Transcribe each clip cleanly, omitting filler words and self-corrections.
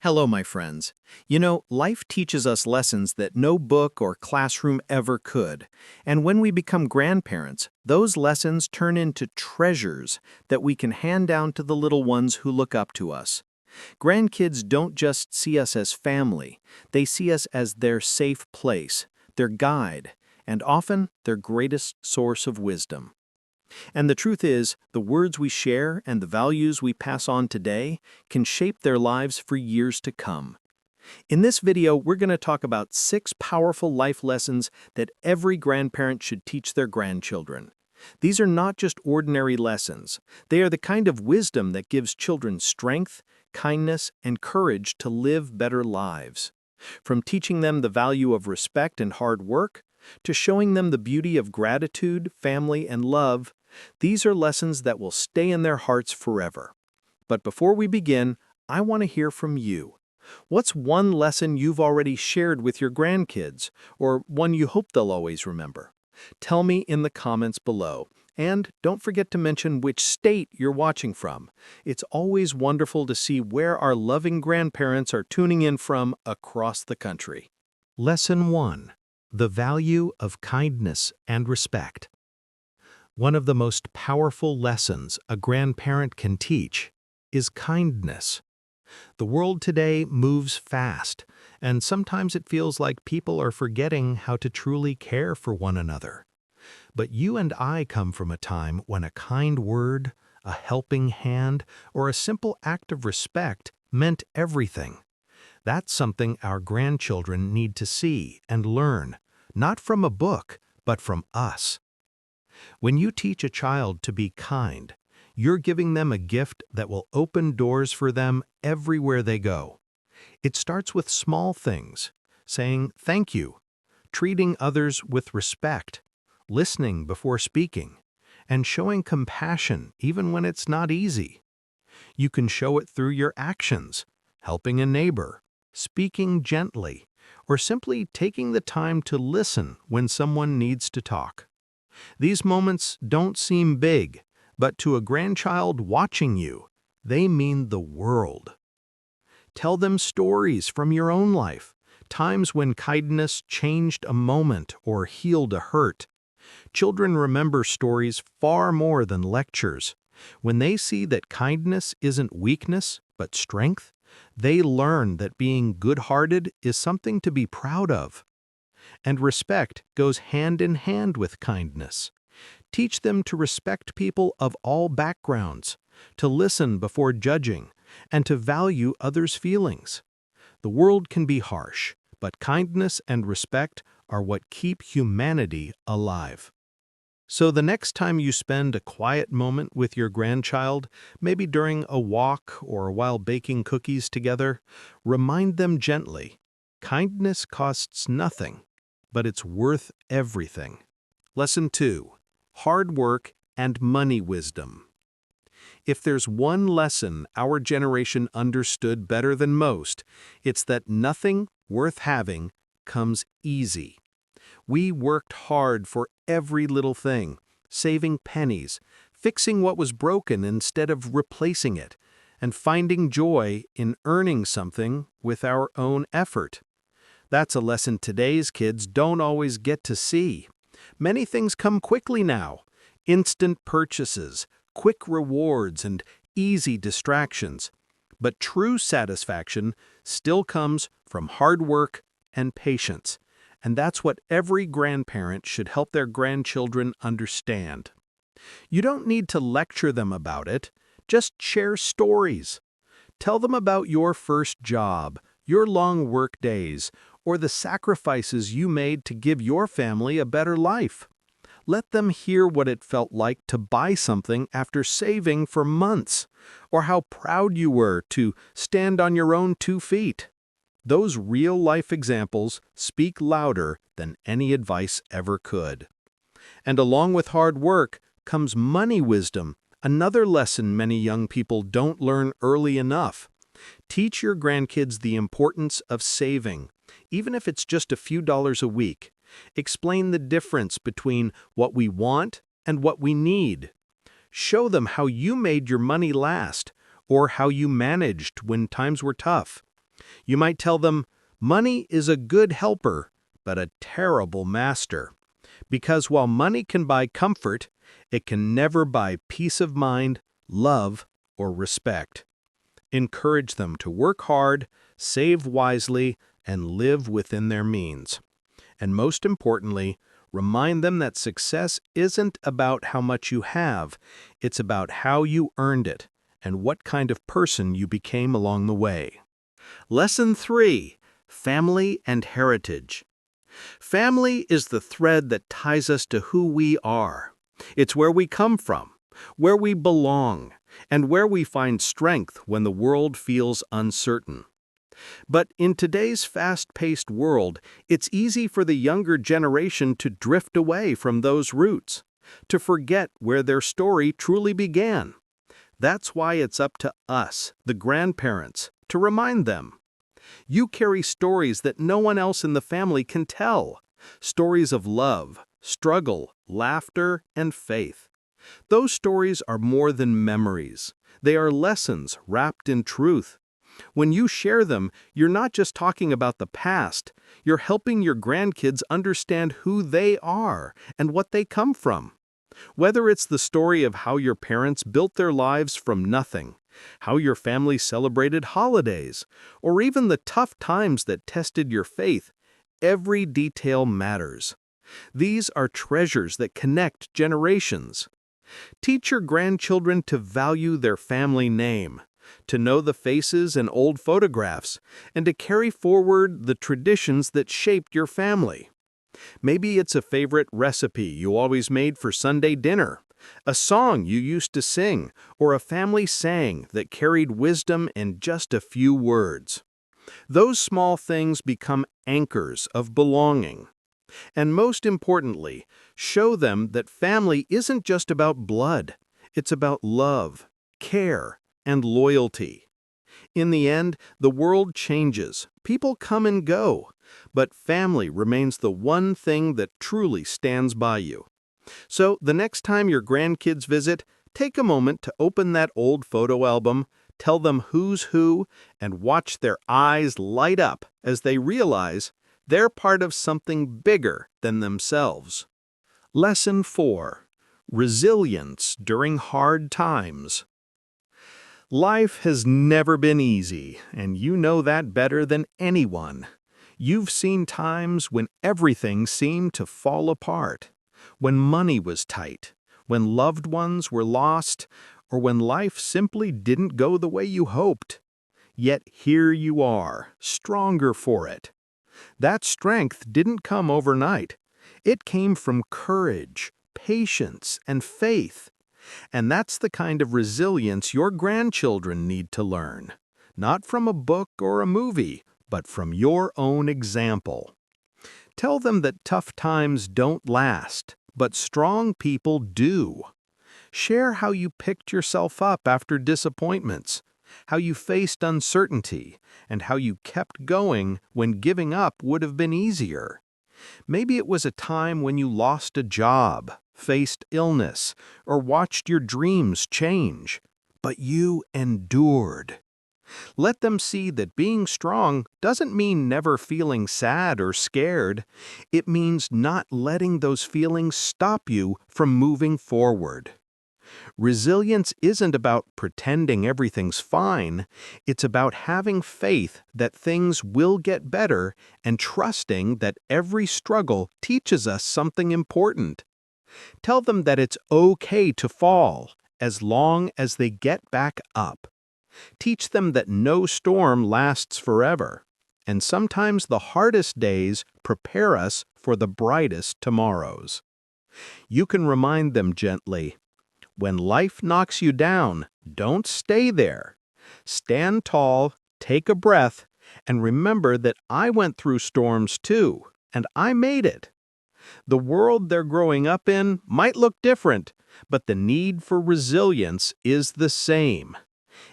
Hello, my friends. Life teaches us lessons that no book or classroom ever could. And when we become grandparents, those lessons turn into treasures that we can hand down to the little ones who look up to us. Grandkids don't just see us as family, they see us as their safe place, their guide, and often their greatest source of wisdom. And the truth is, the words we share and the values we pass on today can shape their lives for years to come. In this video, we're going to talk about 6 powerful life lessons that every grandparent should teach their grandchildren. These are not just ordinary lessons. They are the kind of wisdom that gives children strength, kindness, and courage to live better lives. From teaching them the value of respect and hard work, to showing them the beauty of gratitude, family, and love, these are lessons that will stay in their hearts forever. But before we begin, I want to hear from you. What's one lesson you've already shared with your grandkids, or one you hope they'll always remember? Tell me in the comments below. And don't forget to mention which state you're watching from. It's always wonderful to see where our loving grandparents are tuning in from across the country. Lesson 1. The value of kindness and respect. One of the most powerful lessons a grandparent can teach is kindness. The world today moves fast, and sometimes it feels like people are forgetting how to truly care for one another. But you and I come from a time when a kind word, a helping hand, or a simple act of respect meant everything. That's something our grandchildren need to see and learn, not from a book, but from us. When you teach a child to be kind, you're giving them a gift that will open doors for them everywhere they go. It starts with small things, saying thank you, treating others with respect, listening before speaking, and showing compassion even when it's not easy. You can show it through your actions, helping a neighbor, speaking gently, or simply taking the time to listen when someone needs to talk. These moments don't seem big, but to a grandchild watching you, they mean the world. Tell them stories from your own life, times when kindness changed a moment or healed a hurt. Children remember stories far more than lectures. When they see that kindness isn't weakness, but strength, they learn that being good-hearted is something to be proud of. And respect goes hand in hand with kindness. Teach them to respect people of all backgrounds, to listen before judging, and to value others' feelings. The world can be harsh, but kindness and respect are what keep humanity alive. So the next time you spend a quiet moment with your grandchild, maybe during a walk or while baking cookies together, remind them gently, kindness costs nothing, but it's worth everything. Lesson 2. Hard work and money wisdom. If there's one lesson our generation understood better than most, it's that nothing worth having comes easy. We worked hard for every little thing, saving pennies, fixing what was broken instead of replacing it, and finding joy in earning something with our own effort. That's a lesson today's kids don't always get to see. Many things come quickly now. Instant purchases, quick rewards, and easy distractions. But true satisfaction still comes from hard work and patience. And that's what every grandparent should help their grandchildren understand. You don't need to lecture them about it. Just share stories. Tell them about your first job, your long work days, or the sacrifices you made to give your family a better life. Let them hear what it felt like to buy something after saving for months, or how proud you were to stand on your own 2 feet. Those real-life examples speak louder than any advice ever could. And along with hard work comes money wisdom, another lesson many young people don't learn early enough. Teach your grandkids the importance of saving, even if it's just a few dollars a week. Explain the difference between what we want and what we need. Show them how you made your money last, or how you managed when times were tough. You might tell them, money is a good helper, but a terrible master. Because while money can buy comfort, it can never buy peace of mind, love, or respect. Encourage them to work hard, save wisely, and live within their means. And most importantly, remind them that success isn't about how much you have, it's about how you earned it and what kind of person you became along the way. Lesson 3: Family and Heritage. Family is the thread that ties us to who we are. It's where we come from, where we belong, and where we find strength when the world feels uncertain. But in today's fast-paced world, it's easy for the younger generation to drift away from those roots, to forget where their story truly began. That's why it's up to us, the grandparents, to remind them. You carry stories that no one else in the family can tell. Stories of love, struggle, laughter, and faith. Those stories are more than memories. They are lessons wrapped in truth. When you share them, you're not just talking about the past. You're helping your grandkids understand who they are and what they come from. Whether it's the story of how your parents built their lives from nothing, how your family celebrated holidays, or even the tough times that tested your faith, every detail matters. These are treasures that connect generations. Teach your grandchildren to value their family name, to know the faces and old photographs, and to carry forward the traditions that shaped your family. Maybe it's a favorite recipe you always made for Sunday dinner, a song you used to sing, or a family saying that carried wisdom in just a few words. Those small things become anchors of belonging. And most importantly, show them that family isn't just about blood. It's about love, care, and loyalty. In the end, the world changes, people come and go, but family remains the one thing that truly stands by you. So the next time your grandkids visit, take a moment to open that old photo album, tell them who's who, and watch their eyes light up as they realize they're part of something bigger than themselves. Lesson 4: Resilience during hard times. Life has never been easy, and you know that better than anyone. You've seen times when everything seemed to fall apart, when money was tight, when loved ones were lost, or when life simply didn't go the way you hoped. Yet here you are, stronger for it. That strength didn't come overnight. It came from courage, patience, and faith. And that's the kind of resilience your grandchildren need to learn. Not from a book or a movie, but from your own example. Tell them that tough times don't last, but strong people do. Share how you picked yourself up after disappointments, how you faced uncertainty, and how you kept going when giving up would have been easier. Maybe it was a time when you lost a job, faced illness, or watched your dreams change, but you endured. Let them see that being strong doesn't mean never feeling sad or scared. It means not letting those feelings stop you from moving forward. Resilience isn't about pretending everything's fine. It's about having faith that things will get better and trusting that every struggle teaches us something important. Tell them that it's okay to fall as long as they get back up. Teach them that no storm lasts forever, and sometimes the hardest days prepare us for the brightest tomorrows. You can remind them gently, when life knocks you down, don't stay there. Stand tall, take a breath, and remember that I went through storms too, and I made it. The world they're growing up in might look different, but the need for resilience is the same.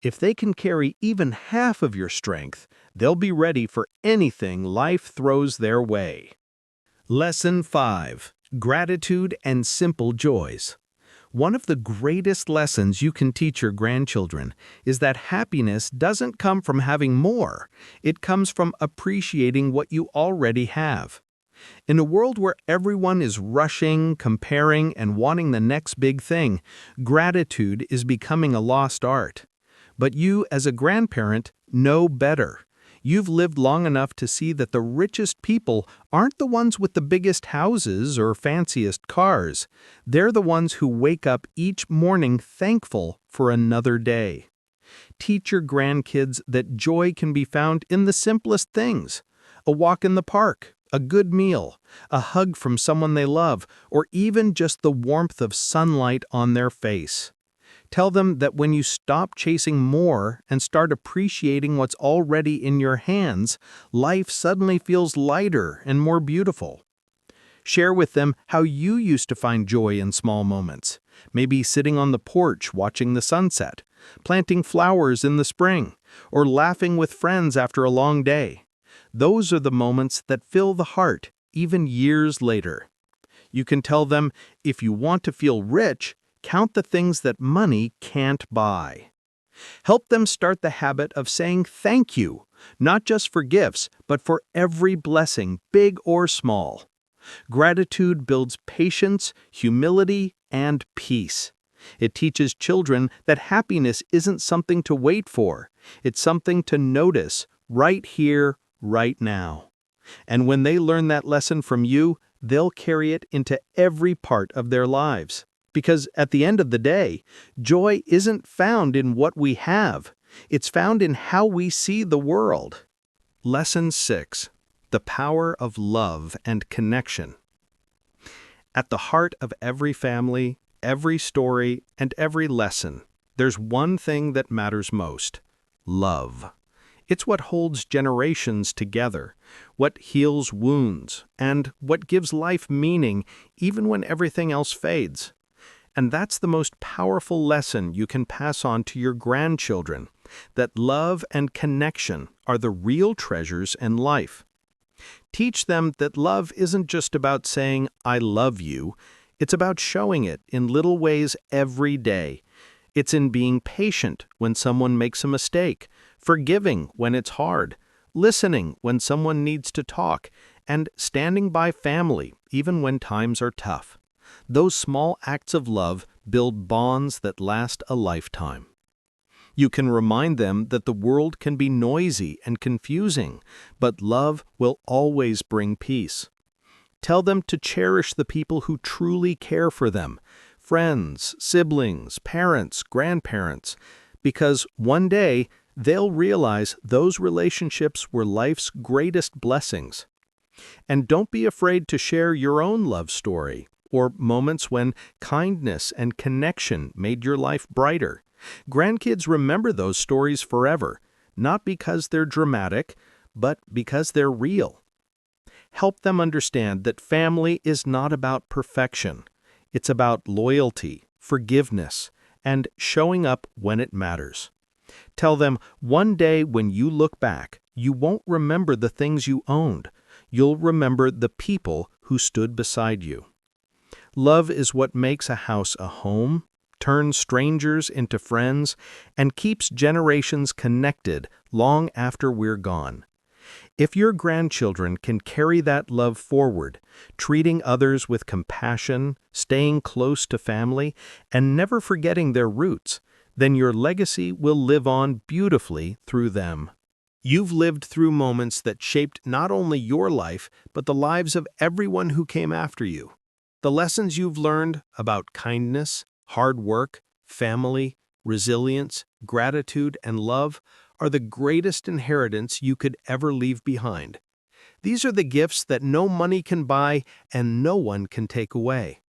If they can carry even half of your strength, they'll be ready for anything life throws their way. Lesson 5: Gratitude and Simple Joys. One of the greatest lessons you can teach your grandchildren is that happiness doesn't come from having more. It comes from appreciating what you already have. In a world where everyone is rushing, comparing, and wanting the next big thing, gratitude is becoming a lost art. But you, as a grandparent, know better. You've lived long enough to see that the richest people aren't the ones with the biggest houses or fanciest cars. They're the ones who wake up each morning thankful for another day. Teach your grandkids that joy can be found in the simplest things: a walk in the park, a good meal, a hug from someone they love, or even just the warmth of sunlight on their face. Tell them that when you stop chasing more and start appreciating what's already in your hands, life suddenly feels lighter and more beautiful. Share with them how you used to find joy in small moments, maybe sitting on the porch watching the sunset, planting flowers in the spring, or laughing with friends after a long day. Those are the moments that fill the heart, even years later. You can tell them, if you want to feel rich, count the things that money can't buy. Help them start the habit of saying thank you, not just for gifts, but for every blessing, big or small. Gratitude builds patience, humility, and peace. It teaches children that happiness isn't something to wait for. It's something to notice right here, right now. And when they learn that lesson from you, they'll carry it into every part of their lives. Because at the end of the day, joy isn't found in what we have. It's found in how we see the world. Lesson 6. The power of love and connection. At the heart of every family, every story, and every lesson, there's one thing that matters most: love. It's what holds generations together, what heals wounds, and what gives life meaning even when everything else fades. And that's the most powerful lesson you can pass on to your grandchildren, that love and connection are the real treasures in life. Teach them that love isn't just about saying, "I love you." It's about showing it in little ways every day. It's in being patient when someone makes a mistake, forgiving when it's hard, listening when someone needs to talk, and standing by family even when times are tough. Those small acts of love build bonds that last a lifetime. You can remind them that the world can be noisy and confusing, but love will always bring peace. Tell them to cherish the people who truly care for them: friends, siblings, parents, grandparents, because one day they'll realize those relationships were life's greatest blessings. And don't be afraid to share your own love story, or moments when kindness and connection made your life brighter. Grandkids remember those stories forever, not because they're dramatic, but because they're real. Help them understand that family is not about perfection. It's about loyalty, forgiveness, and showing up when it matters. Tell them one day when you look back, you won't remember the things you owned. You'll remember the people who stood beside you. Love is what makes a house a home, turns strangers into friends, and keeps generations connected long after we're gone. If your grandchildren can carry that love forward, treating others with compassion, staying close to family, and never forgetting their roots, then your legacy will live on beautifully through them. You've lived through moments that shaped not only your life, but the lives of everyone who came after you. The lessons you've learned about kindness, hard work, family, resilience, gratitude, and love are the greatest inheritance you could ever leave behind. These are the gifts that no money can buy and no one can take away.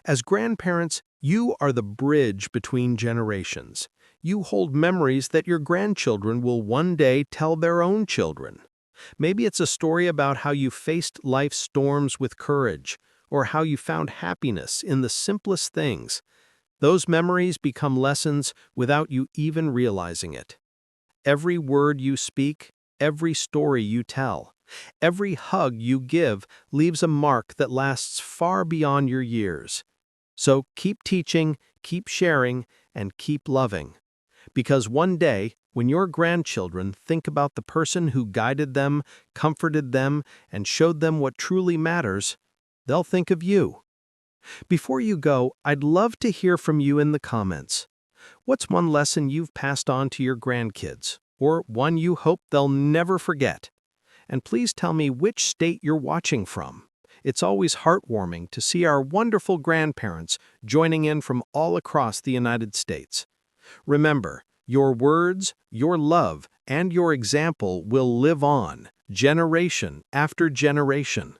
As grandparents, you are the bridge between generations. You hold memories that your grandchildren will one day tell their own children. Maybe it's a story about how you faced life's storms with courage, or how you found happiness in the simplest things. Those memories become lessons without you even realizing it. Every word you speak, every story you tell, every hug you give leaves a mark that lasts far beyond your years. So keep teaching, keep sharing, and keep loving. Because one day, when your grandchildren think about the person who guided them, comforted them, and showed them what truly matters, they'll think of you. Before you go, I'd love to hear from you in the comments. What's one lesson you've passed on to your grandkids, or one you hope they'll never forget? And please tell me which state you're watching from. It's always heartwarming to see our wonderful grandparents joining in from all across the United States. Remember, your words, your love, and your example will live on, generation after generation.